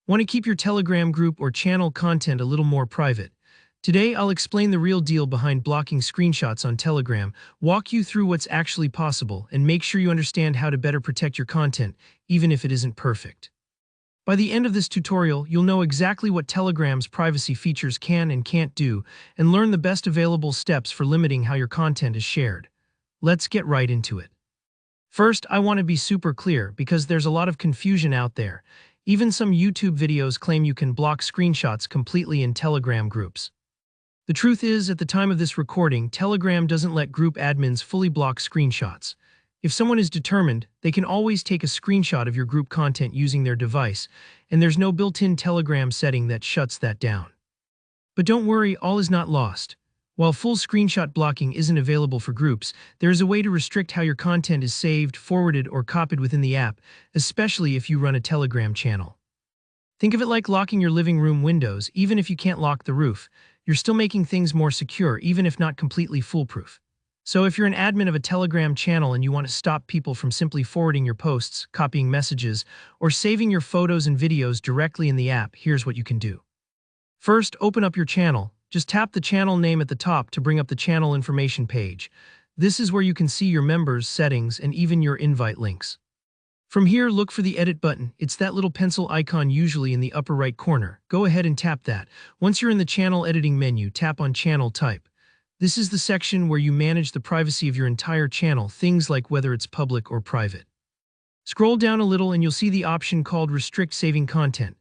Want to keep your Telegram group or channel content a little more private? Today, I'll explain the real deal behind blocking screenshots on Telegram, walk you through what's actually possible, and make sure you understand how to better protect your content, even if it isn't perfect. By the end of this tutorial, you'll know exactly what Telegram's privacy features can and can't do, and learn the best available steps for limiting how your content is shared. Let's get right into it. First, I want to be super clear because there's a lot of confusion out there. Even some YouTube videos claim you can block screenshots completely in Telegram groups. The truth is, at the time of this recording, Telegram doesn't let group admins fully block screenshots. If someone is determined, they can always take a screenshot of your group content using their device, and there's no built-in Telegram setting that shuts that down. But don't worry, all is not lost. While full screenshot blocking isn't available for groups, there is a way to restrict how your content is saved, forwarded, or copied within the app, especially if you run a Telegram channel. Think of it like locking your living room windows. Even if you can't lock the roof, you're still making things more secure, even if not completely foolproof. So if you're an admin of a Telegram channel and you want to stop people from simply forwarding your posts, copying messages, or saving your photos and videos directly in the app, here's what you can do. First, open up your channel. Just tap the channel name at the top to bring up the channel information page. This is where you can see your members, settings, and even your invite links. From here, look for the edit button. It's that little pencil icon usually in the upper right corner. Go ahead and tap that. Once you're in the channel editing menu, tap on channel type. This is the section where you manage the privacy of your entire channel, things like whether it's public or private. Scroll down a little and you'll see the option called restrict saving content.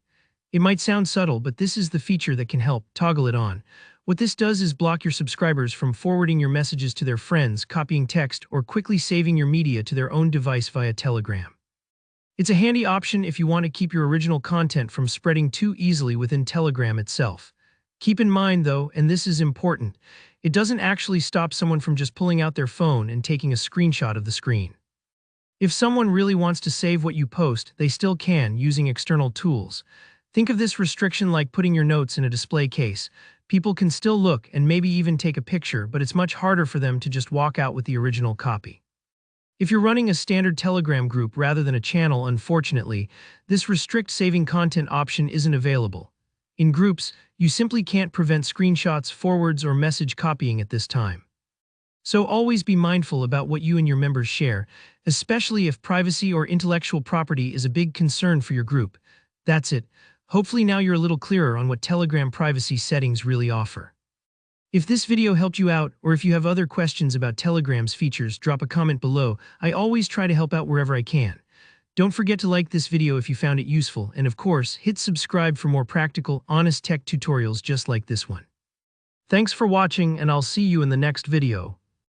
It might sound subtle, but this is the feature that can help. Toggle it on. What this does is block your subscribers from forwarding your messages to their friends, copying text, or quickly saving your media to their own device via Telegram. It's a handy option if you want to keep your original content from spreading too easily within Telegram itself. Keep in mind, though, and this is important, it doesn't actually stop someone from just pulling out their phone and taking a screenshot of the screen. If someone really wants to save what you post, they still can, using external tools. Think of this restriction like putting your notes in a display case. People can still look and maybe even take a picture, but it's much harder for them to just walk out with the original copy. If you're running a standard Telegram group rather than a channel, unfortunately, this restrict saving content option isn't available. In groups, you simply can't prevent screenshots, forwards, or message copying at this time. So always be mindful about what you and your members share, especially if privacy or intellectual property is a big concern for your group. That's it. Hopefully now you're a little clearer on what Telegram privacy settings really offer. If this video helped you out, or if you have other questions about Telegram's features, drop a comment below. I always try to help out wherever I can. Don't forget to like this video if you found it useful, and of course, hit subscribe for more practical, honest tech tutorials just like this one. Thanks for watching, and I'll see you in the next video.